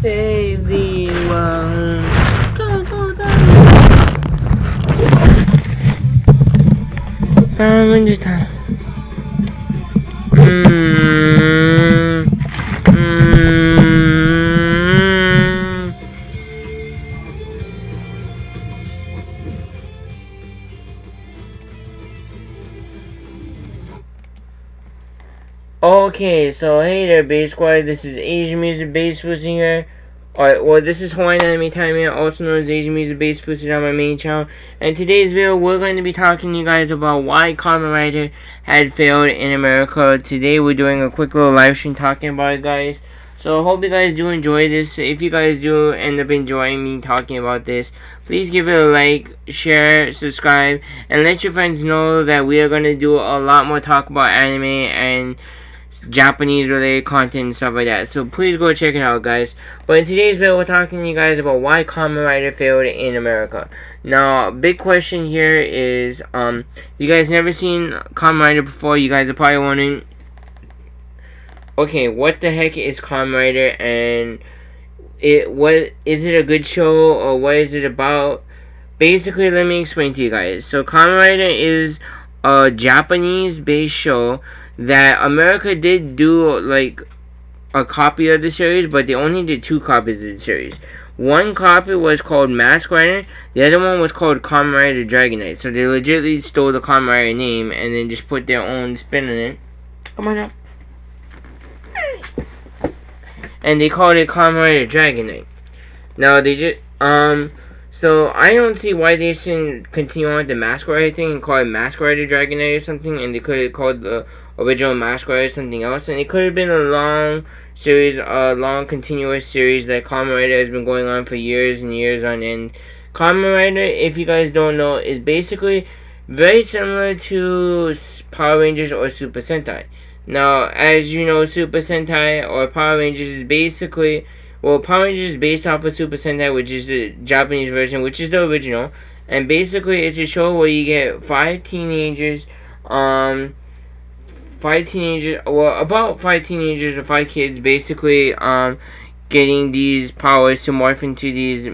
Save the world. Go, go, go. Ranger time. Okay, so hey there, Base Squad. This is Asian Music Base Boosting here. Alright, well, this is Hawaiian Anime Time here, also known as Asian Music Base Boosting on my main channel. And today's video, we're going to be talking to you guys about why Kamen Rider had failed in America. Today, we're doing a quick little live stream talking about it, guys. So, I hope you guys do enjoy this. If you guys do end up enjoying me talking about this, please give it a like, share, subscribe, and let your friends know that we are going to do a lot more talk about anime and Japanese related content and stuff like that. So please go check it out, guys. But in today's video, we're talking to you guys about why Kamen Rider failed in America. Now, big question here is, you guys never seen Kamen Rider before. You guys are probably wondering, okay, what the heck is Kamen Rider, and what is it a good show, or what is it about? Basically, let me explain to you guys. So Kamen Rider is a Japanese-based show that America did do like a copy of the series, but they only did 2 copies of the series. One copy was called Mask Rider, the other one was called Kamen Rider Dragon Knight. So they legitimately stole the Kamen Rider name and then just put their own spin on it. Come on up. And they called it Kamen Rider Dragon Knight. Now they just so I don't see why they shouldn't continue on with the Mask Rider thing and call it Mask Rider Dragon Knight or something, and they could have called the original Mask Rider something else, and it could have been a long series, a long continuous series that Kamen Rider has been going on for years and years on end. Kamen Rider, if you guys don't know, is basically very similar to Power Rangers or Super Sentai. Now, as you know, Super Sentai or Power Rangers is basically, well, Power Rangers is based off of Super Sentai, which is the Japanese version, which is the original. And basically, it's a show where you get 5 teenagers, about 5 teenagers or 5 kids, basically, getting these powers to morph into these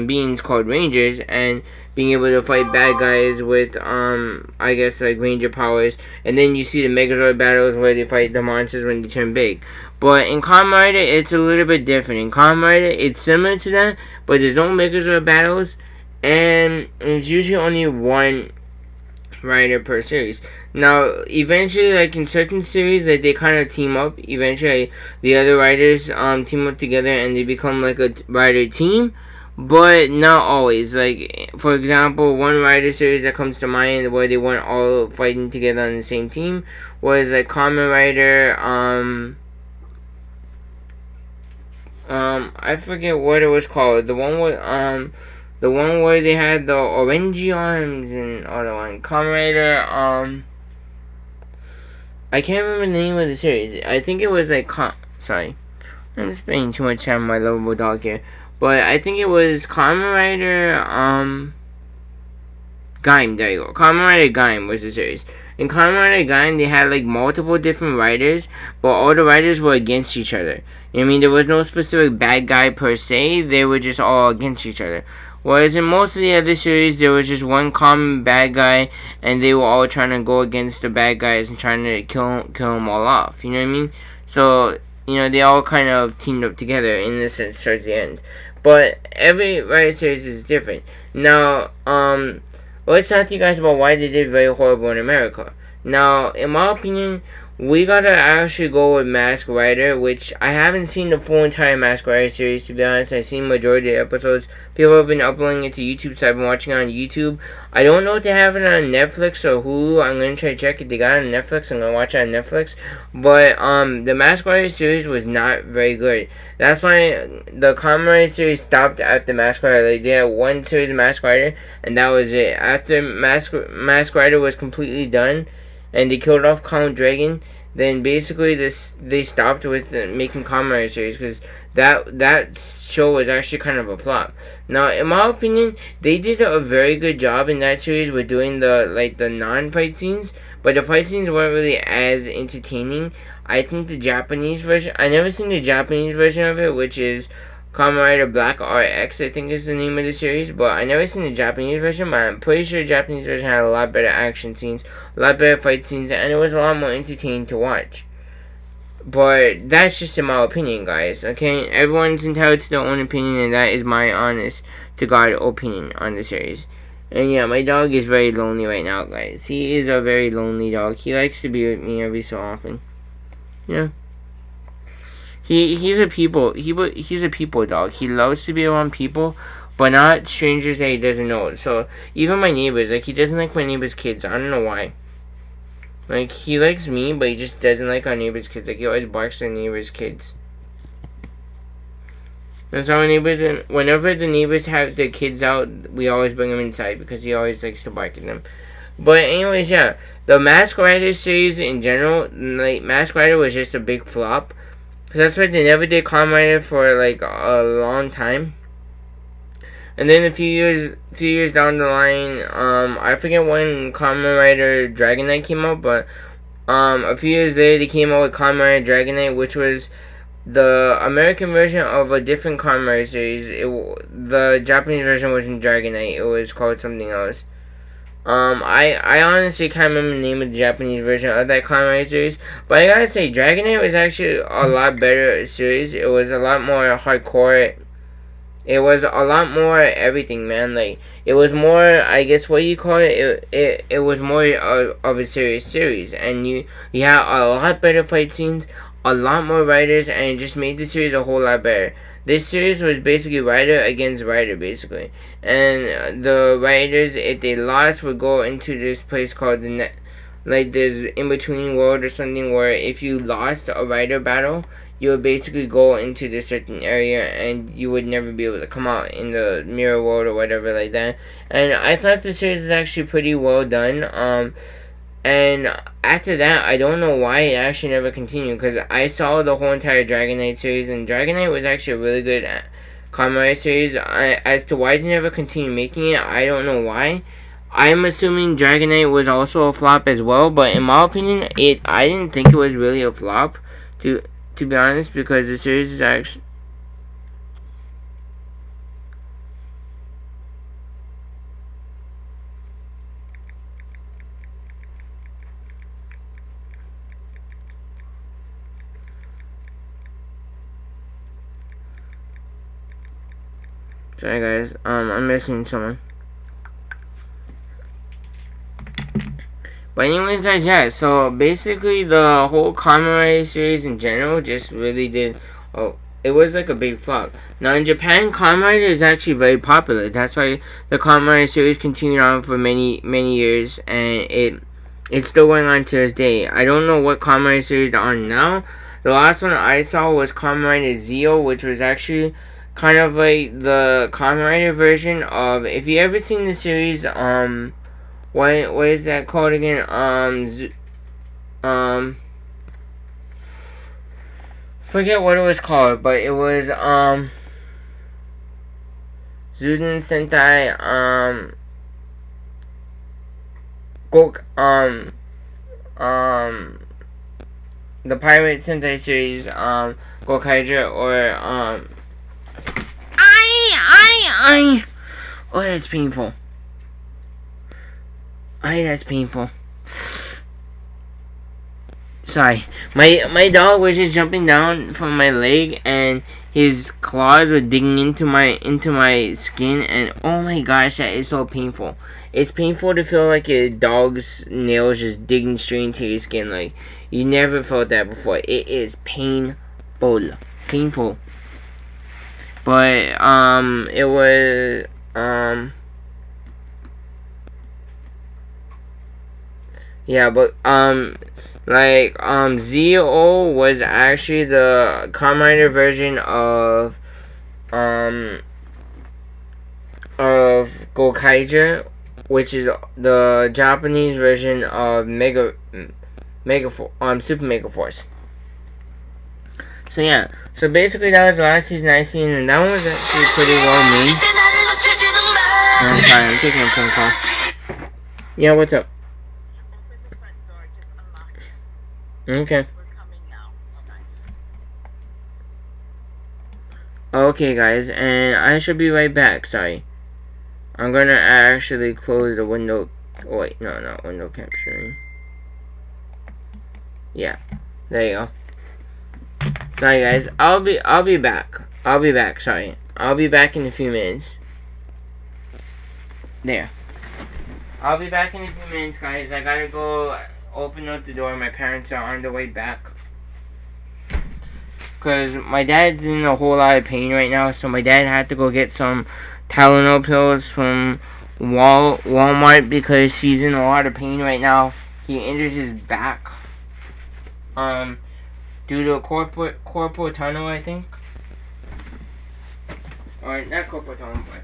beings called Rangers, and being able to fight bad guys with, I guess, like, Ranger powers. And then you see the Megazord battles where they fight the monsters when they turn big. But in Kamen Rider, it's a little bit different. In Kamen Rider, it's similar to that, but there's no Megazord battles, and it's usually only one rider per series. Now, eventually, like in certain series, like they kind of team up. Eventually, the other riders team up together and they become like a rider team, but not always. Like, for example, one rider series that comes to mind where they weren't all fighting together on the same team was like Kamen Rider, I forget what it was called. The one where they had the orangey arms and all that one. Kamen Rider, I can't remember the name of the series. I think it was like sorry, I'm spending too much time on my lovable dog here. But I think it was Kamen Rider, Gaim, there you go. Kamen Rider Gaim was the series. In Kamen Rider Gaim, they had like multiple different riders, but all the riders were against each other. I mean, there was no specific bad guy per se, they were just all against each other. Whereas in most of the other series, there was just one common bad guy, and they were all trying to go against the bad guys and trying to kill them all off. You know what I mean? So, you know, they all kind of teamed up together in a sense towards the end. But every rider series is different. Now, let's talk to you guys about why they did very horrible in America. Now, in my opinion, we gotta actually go with Mask Rider, which I haven't seen the full entire Mask Rider series, to be honest. I've seen majority of the episodes. People have been uploading it to YouTube, so I've been watching it on YouTube. I don't know if they have it on Netflix or Hulu. I'm gonna try to check if they got it on Netflix. I'm gonna watch it on Netflix. But the Mask Rider series was not very good. That's why the Kamen Rider series stopped after Mask Rider. Like, they had one series of Mask Rider, and that was it. After Mask Rider was completely done, and they killed off Count Dragon, then basically they stopped with making Kamen Rider series, because that show was actually kind of a flop. Now, in my opinion, they did a very good job in that series with doing the non-fight scenes, but the fight scenes weren't really as entertaining. I think the Japanese version, I never seen the Japanese version of it, which is Kamen Rider Black RX, I think is the name of the series, but I never seen the Japanese version, but I'm pretty sure the Japanese version had a lot better action scenes, a lot better fight scenes, and it was a lot more entertaining to watch. But that's just in my opinion, guys, okay? Everyone's entitled to their own opinion, and that is my honest to God opinion on the series. And yeah, my dog is very lonely right now, guys. He is a very lonely dog. He likes to be with me every so often. Yeah. He's a people dog. He loves to be around people, but not strangers that he doesn't know. So even my neighbors, like, he doesn't like my neighbors' kids. I don't know why. Like, he likes me, but he just doesn't like our neighbors' kids. Like, he always barks at neighbors' kids. And so whenever the neighbors have their kids out, we always bring them inside because he always likes to bark at them. But anyways, yeah, the Mask Rider series in general, like, Mask Rider was just a big flop. So that's why they never did Kamen Rider for like a long time. And then a few years down the line, I forget when Kamen Rider Dragon Knight came out, but a few years later they came out with Kamen Rider Dragon Knight, which was the American version of a different Kamen Rider series. The Japanese version wasn't Dragon Knight; it was called something else. I honestly can't remember the name of the Japanese version of that Kamen Rider series, but I gotta say, Dragon Knight was actually a lot better series. It was a lot more hardcore. It was a lot more everything, man. Like, it was more, I guess, what you call it? It was more of a serious series, and you had a lot better fight scenes, a lot more writers, and it just made the series a whole lot better. This series was basically writer against writer, basically. And the writers, if they lost, would go into this place called like this in-between world or something, where if you lost a writer battle, you would basically go into this certain area and you would never be able to come out in the mirror world or whatever like that. And I thought the series was actually pretty well done. And after that, I don't know why it actually never continued, because I saw the whole entire Dragon Knight series, and Dragon Knight was actually a really good Kamen Rider series. As to why they never continued making it, I don't know why. I'm assuming Dragon Knight was also a flop as well, but in my opinion, I didn't think it was really a flop, to be honest, because the series is actually... Sorry guys, I'm missing someone. But anyways guys, yeah, so basically the whole Kamen Rider series in general just really did, it was like a big flop. Now in Japan, Kamen Rider is actually very popular. That's why the Kamen Rider series continued on for many years, and it's still going on to this day. I don't know what Kamen Rider series are on now. The last one I saw was Kamen Rider Zeo, which was actually kind of like the Kamen Rider version of, if you ever seen the series, what is that called again? Forget what it was called, but it was Zuden Sentai the Pirate Sentai series Gokaiger, or oh, that's painful. That's painful. Sorry. My dog was just jumping down from my leg, and his claws were digging into my skin, and oh my gosh, that is so painful. It's painful to feel like a dog's nails just digging straight into your skin. Like, you never felt that before. It is painful. Painful. But it was yeah, but Zeo was actually the Kamen Rider version of Gokaiger, which is the Japanese version of Super Mega Force. So yeah, so basically that was the last season I seen, and that one was actually pretty well made. I'm sorry, I'm taking a phone call. Yeah, what's up? Okay. Okay, guys, and I should be right back. Sorry. I'm gonna actually close the window. Oh, wait, no, not window capturing. Yeah, there you go. Sorry, guys. I'll be back. I'll be back. Sorry, I'll be back in a few minutes. There. I'll be back in a few minutes, guys. I gotta go open up the door. My parents are on the way back. Because my dad's in a whole lot of pain right now, so my dad had to go get some Tylenol pills from Walmart because he's in a lot of pain right now. He injured his back due to a corporal tunnel, I think. Or not corporal tunnel, but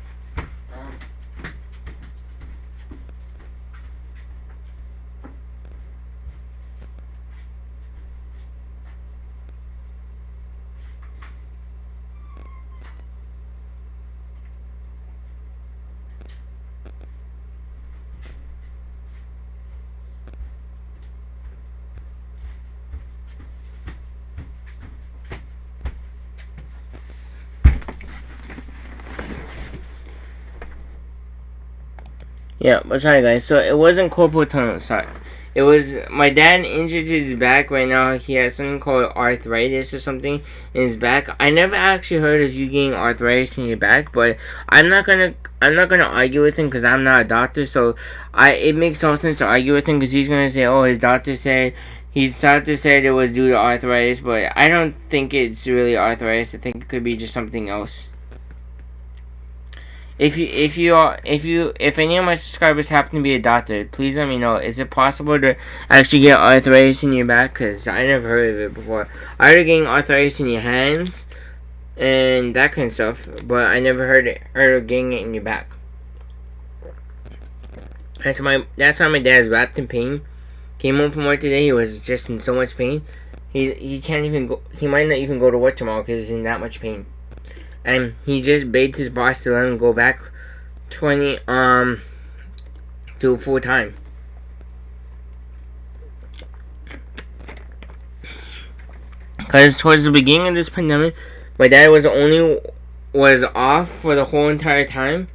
yeah, but sorry guys. So it wasn't corporal tunnel. Sorry, it was my dad injured his back right now. He has something called arthritis or something in his back. I never actually heard of you getting arthritis in your back, but I'm not gonna argue with him because I'm not a doctor. So it makes no sense to argue with him because he's gonna say, oh, his doctor said it was due to arthritis, but I don't think it's really arthritis. I think it could be just something else. If any of my subscribers happen to be a doctor, please let me know. Is it possible to actually get arthritis in your back? Cause I never heard of it before. I heard of getting arthritis in your hands and that kind of stuff, but I never heard of getting it in your back. That's why my dad is wrapped in pain. Came home from work today. He was just in so much pain. He can't even go. He might not even go to work tomorrow because he's in that much pain. And he just begged his boss to let him go back 20 to full time. Because towards the beginning of this pandemic, my dad was off for the whole entire time.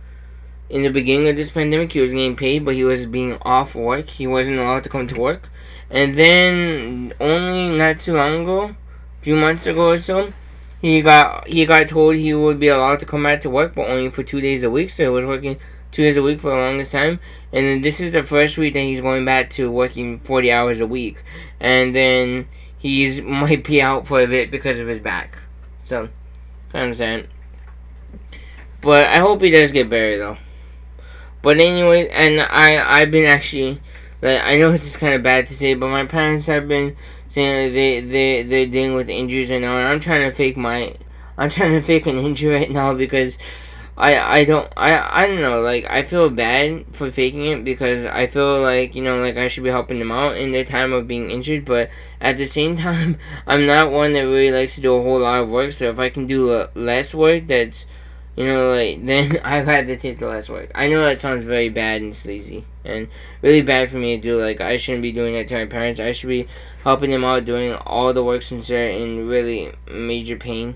In the beginning of this pandemic, he was getting paid, but he was being off work. He wasn't allowed to come to work. And then only not too long ago, a few months ago or so, he got told he would be allowed to come back to work, but only for 2 days a week. So he was working 2 days a week for the longest time. And then this is the first week that he's going back to working 40 hours a week. And then he's might be out for a bit because of his back. So I understand. But I hope he does get better though. But anyway, and I've been actually, like, I know this is kind of bad to say, but my parents have been saying they're dealing with injuries right now, and I'm trying to fake an injury right now because I don't know, like, I feel bad for faking it because I feel like, like I should be helping them out in their time of being injured, but at the same time, I'm not one that really likes to do a whole lot of work, so if I can do less work that's, like, then I've had to take the less work. I know that sounds very bad and sleazy and really bad for me to do. Like, I shouldn't be doing that to my parents. I should be helping them out, doing all the work since they're in really major pain.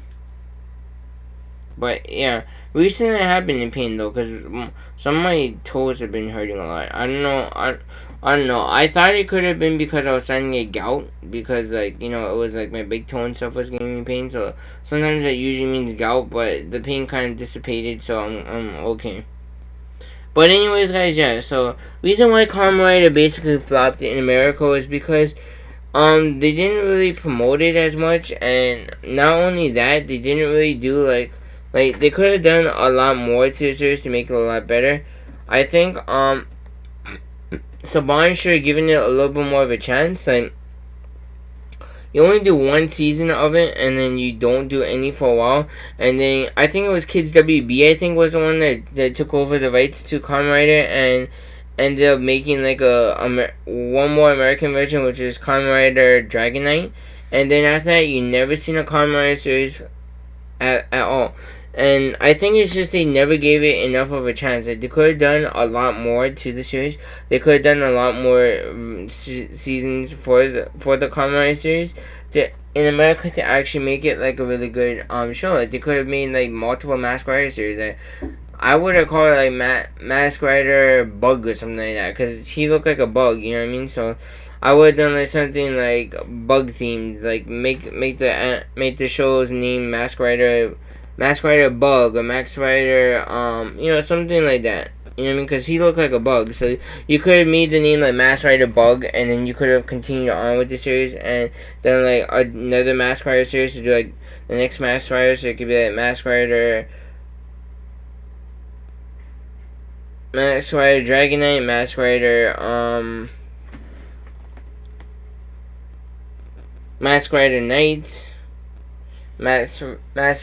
But yeah, recently I have been in pain though, because some of my toes have been hurting a lot. I don't know. I don't know. I thought it could have been because I was starting to get gout, because, like, it was like my big toe and stuff was giving me pain. So sometimes that usually means gout, but the pain kind of dissipated, so I'm okay. But anyways, guys, yeah. So reason why Kamen Rider basically flopped in America is because they didn't really promote it as much, and not only that, they didn't really do like they could have done a lot more to the series to make it a lot better. I think Saban should have given it a little bit more of a chance. Like, you only do one season of it, and then you don't do any for a while. And then I think it was Kids WB, I think, was the one that took over the rights to Kamen Rider and ended up making like one more American version, which is Kamen Rider Dragon Knight. And then after that, you never seen a Kamen Rider series at all. And I think it's just they never gave it enough of a chance. Like, they could have done a lot more to the series. They could have done a lot more seasons for the Kamen Rider series to in America to actually make it like a really good show. Like, they could have made like multiple Mask Rider series. Like, I would have called it like Mask Rider Bug or something like that, because he looked like a bug. You know what I mean? So I would have done like something like bug themed, like make the show's name Mask Rider Bug or Mask Rider, something like that. You know what I mean? Because he looked like a bug. So you could have made the name like Mask Rider Bug, and then you could have continued on with the series, and then like another Mask Rider series to do like the next Mask Rider. So it could be like Mask Rider Dragon Knight, Mask Rider, Mask Rider Knights, Mask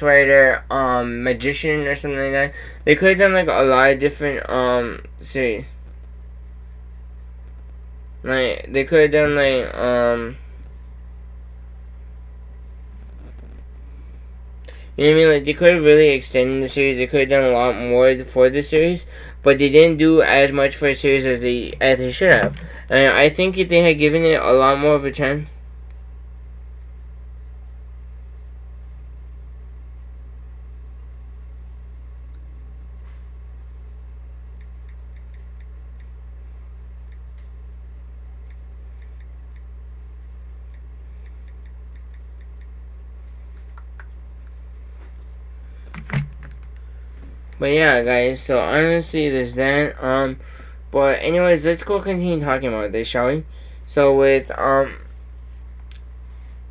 Rider, Magician or something like that. They could have done like a lot of different series. Like they could have done like you know what I mean? Like they could have really extended the series. They could have done a lot more for the series, but they didn't do as much for the series as they should have. And I think if they had given it a lot more of a chance. But yeah, guys. So honestly, there's that. But anyways, let's go continue talking about this, shall we? So with Kamen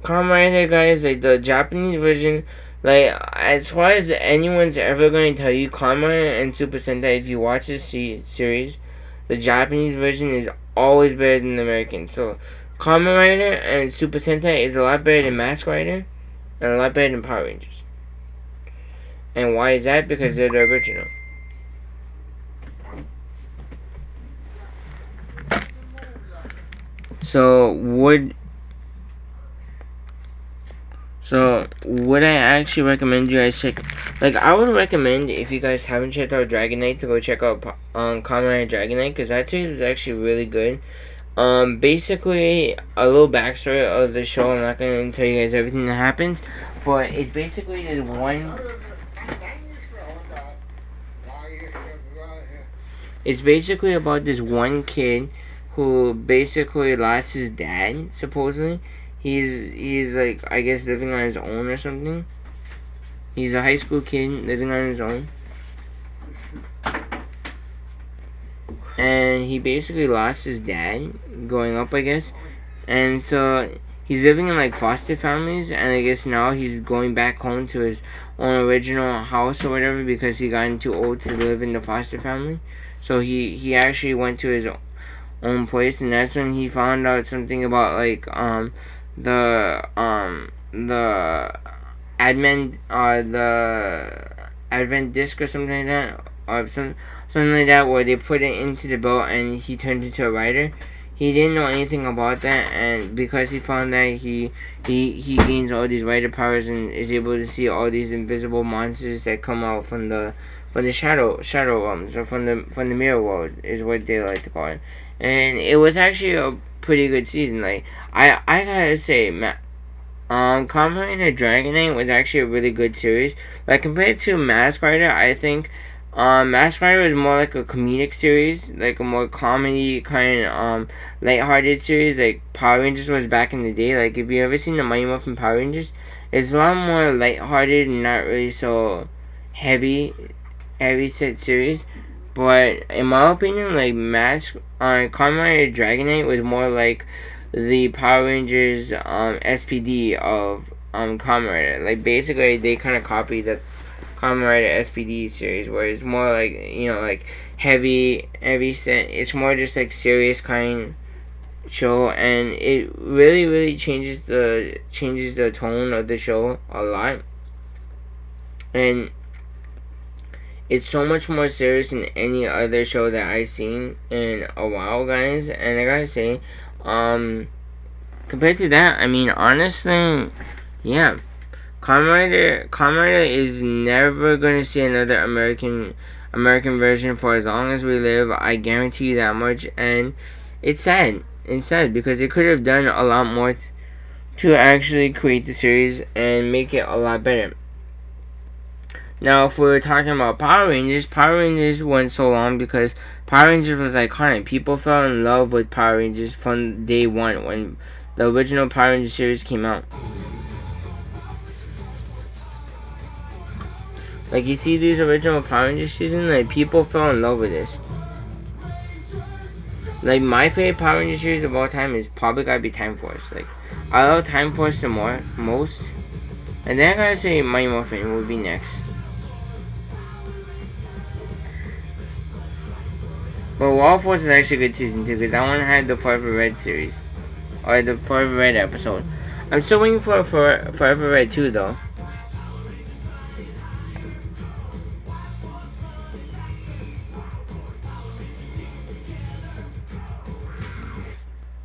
Rider, guys, like the Japanese version, like as far as anyone's ever going to tell you, Kamen Rider and Super Sentai, if you watch this series, the Japanese version is always better than the American. So Kamen Rider and Super Sentai is a lot better than Mask Rider and a lot better than Power Rangers. And why is that? Because they're the original. So would I actually recommend you guys check? Like, I would recommend, if you guys haven't checked out Dragon Knight, to go check out Kamen Rider Dragon Knight, because that series is actually really good. Basically, a little backstory of the show. I'm not going to tell you guys everything that happens, but it's basically this one. It's basically about this one kid who basically lost his dad, supposedly. He's like, I guess, living on his own or something. He's a high school kid living on his own. And he basically lost his dad growing up, I guess. And so he's living in like foster families, and I guess now he's going back home to his own original house or whatever, because he gotten too old to live in the foster family. So he actually went to his own place, and that's when he found out something about like the advent disc or something like that, or something like that, where they put it into the belt and he turned into a rider. He didn't know anything about that, and because he found that, he gains all these rider powers and is able to see all these invisible monsters that come out from the shadow realms, or from the mirror world, is what they like to call it. And it was actually a pretty good season. Like I gotta say, Kamen Rider Dragon Knight was actually a really good series. Like compared to Mask Rider, I think Mask Rider was more like a comedic series, like a more comedy kind of lighthearted series. Like Power Rangers was back in the day. Like if you ever seen the Mighty Morphin Power Rangers, it's a lot more lighthearted and not really so heavy set series. But in my opinion, like Kamen Rider Dragon Knight was more like the Power Rangers SPD of Kamen Rider. Like basically they kind of copied the Kamen Rider SPD series, where it's more like, like heavy set. It's more just like serious kind show, and it really changes the tone of the show a lot. And it's so much more serious than any other show that I've seen in a while, guys. And I gotta say, compared to that, I mean, honestly, yeah. Kamen Rider is never gonna see another American version for as long as we live. I guarantee you that much. And it's sad. It's sad because they could have done a lot more to actually create the series and make it a lot better. Now, if we're talking about Power Rangers went so long because Power Rangers was iconic. People fell in love with Power Rangers from day one when the original Power Rangers series came out. Like, you see these original Power Rangers seasons, like, people fell in love with this. Like, my favorite Power Ranger series of all time is probably gotta be Time Force. Like, I love Time Force the most. And then I gotta say Mighty Morphin would be next. But Wall Force is actually a good season too, because I want to have the Forever Red series. Or the Forever Red episode. I'm still waiting for Forever Red 2 though.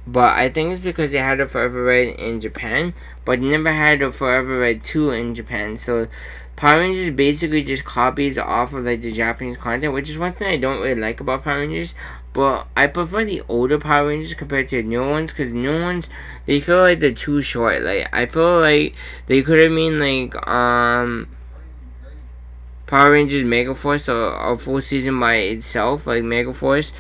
But I think it's because they had a Forever Red in Japan, but never had a Forever Red 2 in Japan. So Power Rangers basically just copies off of like the Japanese content, which is one thing I don't really like about Power Rangers. But I prefer the older Power Rangers compared to the new ones, because new ones, they feel like they're too short. Like, I feel like they could have been like Power Rangers Mega Force a full season by itself, like Mega Force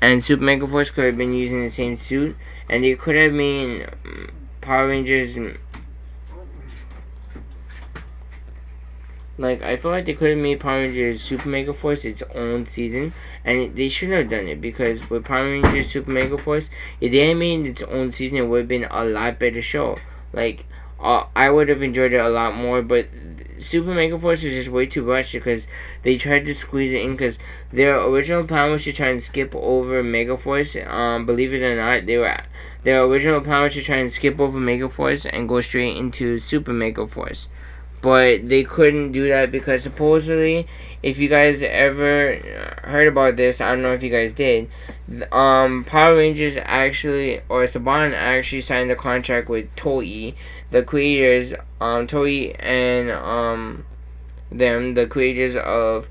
and Super Mega Force could have been using the same suit, and they could have been Power Rangers. Like, I feel like they could have made Power Rangers Super Mega Force its own season, and they shouldn't have done it, because with Power Rangers Super Mega Force, if they had made its own season, it would have been a lot better show. Like, I would have enjoyed it a lot more, but Super Mega Force is just way too rushed because they tried to squeeze it in, because their original plan was to try and skip over Mega Force. Believe it or not, their original plan was to try and skip over Mega Force and go straight into Super Mega Force. But they couldn't do that because supposedly, if you guys ever heard about this, I don't know if you guys did, Power Rangers actually, or Saban actually signed a contract with Toei, the creators, Toei and the creators of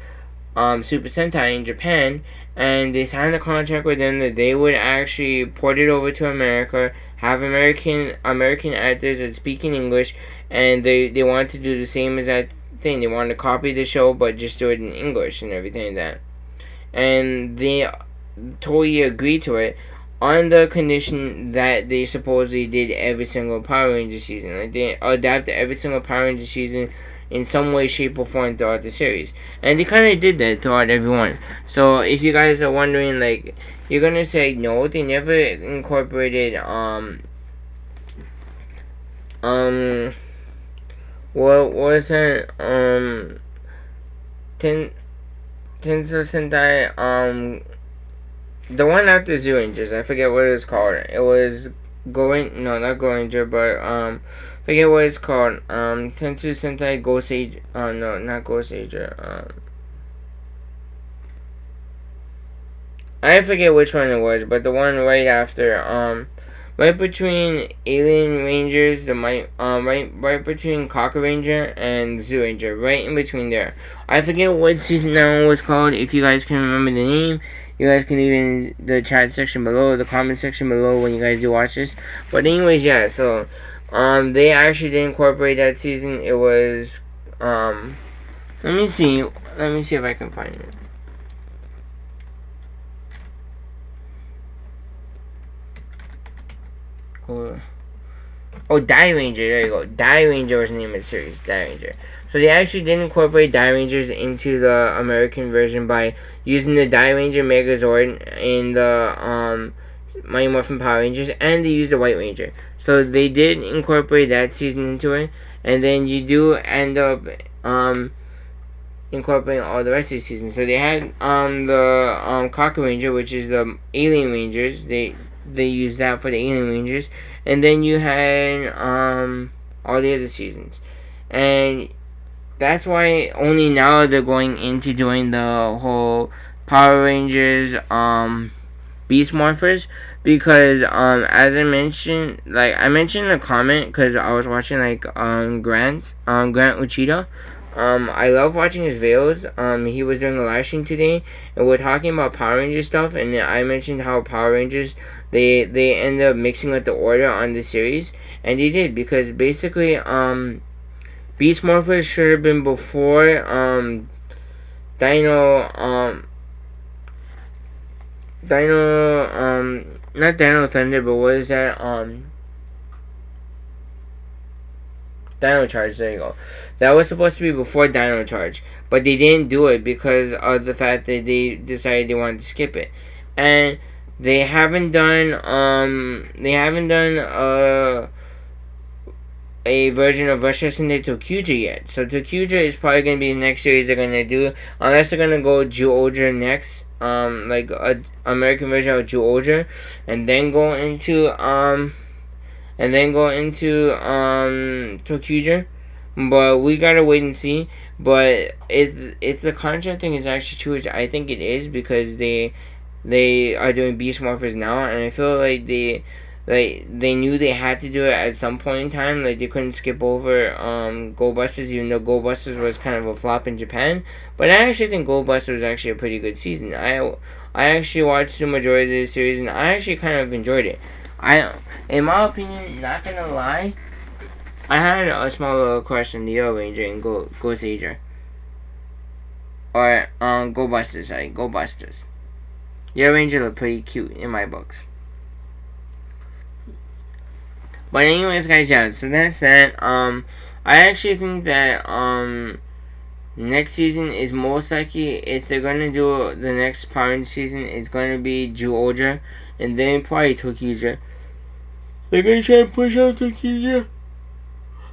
Super Sentai in Japan, and they signed a contract with them that they would actually port it over to America, have American actors that speak in English, and they wanted to do the same as that thing. They wanted to copy the show, but just do it in English and everything like that. And they Toei agreed to it on the condition that they supposedly did every single Power Ranger season. Like, they adapted every single Power Ranger season in some way, shape, or form throughout the series. And they kind of did that throughout every one. So if you guys are wondering, like, you're gonna say no, they never incorporated what was it, Tensei Sentai, the one after Zoo Rangers, I forget what it was called. It was not Go Ranger, but forget what it's called. Tensei Sentai Ghost Age. No, not Ghost Ager. I forget which one it was, but the one right after. Right between Alien Rangers, right between Cocker Ranger and Zoo Ranger, right in between there. I forget what season that one was called. If you guys can remember the name, you guys can leave in the chat section below, the comment section below when you guys do watch this. But anyways, yeah. So, they actually did incorporate that season. It was, let me see if I can find it. Oh, Die Ranger, there you go. Die Ranger was the name of the series, Die Ranger. So they actually did incorporate Die Rangers into the American version by using the Die Ranger Megazord in the Mighty Morphin Power Rangers, and they used the White Ranger. So they did incorporate that season into it, and then you do end up incorporating all the rest of the season. So they had the Cocker Ranger, which is the Alien Rangers. They used that for the Alien Rangers, and then you had all the other seasons, and that's why only now they're going into doing the whole Power Rangers Beast Morphers, because as I mentioned in a comment, because I was watching like Grant Uchida. I love watching his videos. He was doing a live stream today, and we're talking about Power Rangers stuff, and I mentioned how Power Rangers they end up mixing up the order on the series, and they did, because basically Beast Morphers should have been before Dino Dino not Dino Thunder, but what is that Dino Charge, there you go. That was supposed to be before Dino Charge, but they didn't do it because of the fact that they decided they wanted to skip it. And they haven't done a version of Rush Sunday Tokuja yet. So Tokuja is probably gonna be the next series they're gonna do, unless they're gonna go Zyuohger next, like a American version of Zyuohger, and then go into Tokuja. But we gotta wait and see. But if the contract thing is actually true, which I think it is, because they are doing Beast Morphers now, and I feel like they knew they had to do it at some point in time. Like, they couldn't skip over Go Busters, even though Go Busters was kind of a flop in Japan. But I actually think Go Busters was actually a pretty good season. I actually watched the majority of the series, and I actually kind of enjoyed it. In my opinion, not gonna lie, I had a small little crush on the Yellow Ranger and Go Sager. Or Go Busters, sorry, Go Busters. Yellow Ranger looked pretty cute in my books. But anyways, guys, yeah, so that's that. I actually think that next season is most likely, if they're gonna do the next Power Rangers season, it's gonna be Zyuohger, and then probably Tokuja. They're gonna try and push out Tokuja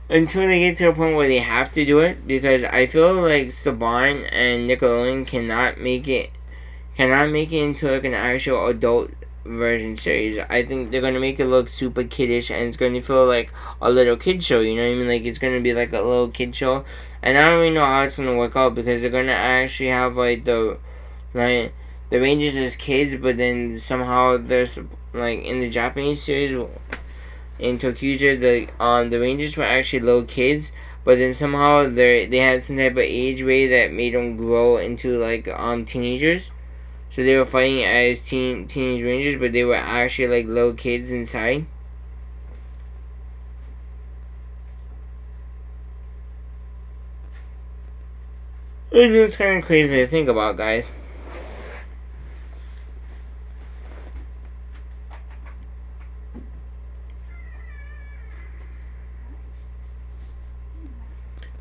until they get to a point where they have to do it, because I feel like Saban and Nickelodeon cannot make it into like an actual adult version series. I think they're gonna make it look super kiddish, and it's gonna feel like a little kid show. You know what I mean? Like, it's gonna be like a little kid show, and I don't really know how it's gonna work out, because they're gonna actually have like the Rangers as kids, but then somehow there's like in the Japanese series in Tokuja, the Rangers were actually little kids, but then somehow they had some type of age way that made them grow into like teenagers. So they were fighting as teenage Rangers, but they were actually like little kids inside. It's just kind of crazy to think about, guys.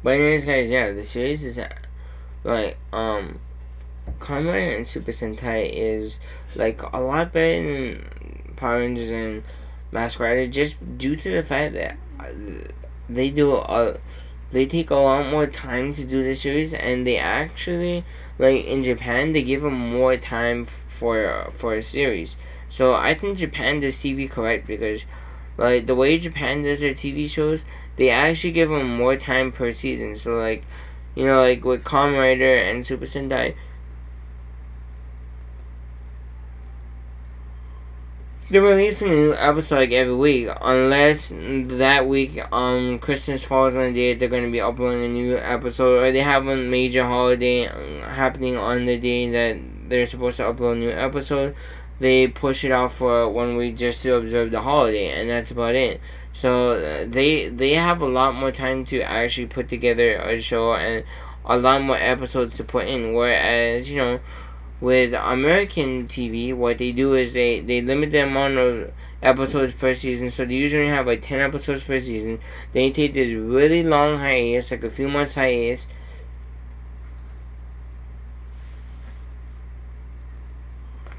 But anyways, guys, yeah, the series is like Kamen and Super Sentai is like a lot better than Power Rangers and Mask Rider, just due to the fact that they take a lot more time to do the series, and they actually, like in Japan, they give them more time for a series. So I think Japan does TV correct, because like the way Japan does their TV shows, they actually give them more time per season. So like, you know, like with Kamen Rider and Super Sentai, they're releasing a new episode like every week, unless that week Christmas falls on the day they're going to be uploading a new episode, or they have a major holiday happening on the day that they're supposed to upload a new episode. They push it out for 1 week just to observe the holiday, and that's about it. So they have a lot more time to actually put together a show, and a lot more episodes to put in, whereas, you know, with American TV, what they do is they limit the amount of episodes per season. So they usually have like 10 episodes per season. They take this really long hiatus, like a few months hiatus.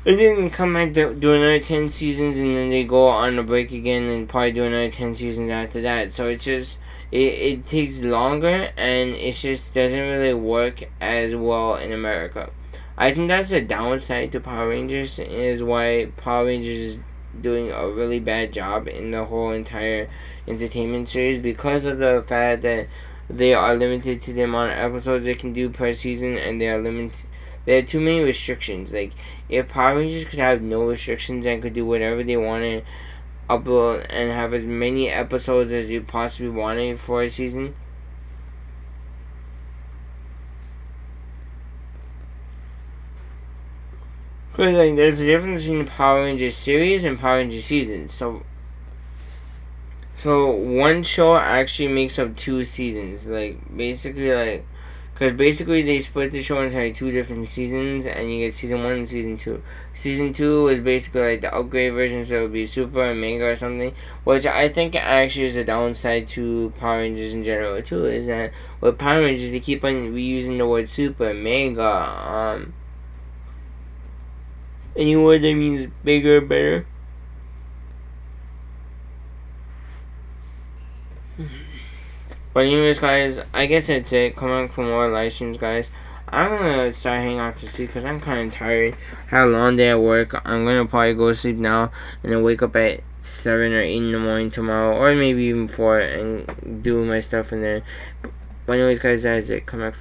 And then come back, do another 10 seasons, and then they go on a break again and probably do another 10 seasons after that. So it's just, it takes longer, and it just doesn't really work as well in America. I think that's a downside to Power Rangers, is why Power Rangers is doing a really bad job in the whole entire entertainment series, because of the fact that they are limited to the amount of episodes they can do per season, and they are There are too many restrictions. Like, if Power Rangers could have no restrictions and could do whatever they wanted, upload and have as many episodes as you possibly wanted for a season. Cause like there's a difference between Power Rangers series and Power Rangers seasons. So one show actually makes up 2 seasons. Like basically like. Because basically they split the show into like 2 different seasons, and you get season 1 and season 2. Season 2 is basically like the upgrade version, so it would be Super and Mega or something. Which I think actually is a downside to Power Rangers in general too, is that with Power Rangers they keep on reusing the word Super, Mega, any word that means bigger, better. But anyways, guys, I guess that's it. Come on for more live streams, guys. I'm gonna start hanging out to sleep because I'm kind of tired. Had a long day at work. I'm gonna probably go to sleep now and then wake up at 7 or 8 in the morning tomorrow, or maybe even 4, and do my stuff in there. But anyways, guys, that's it. Come back.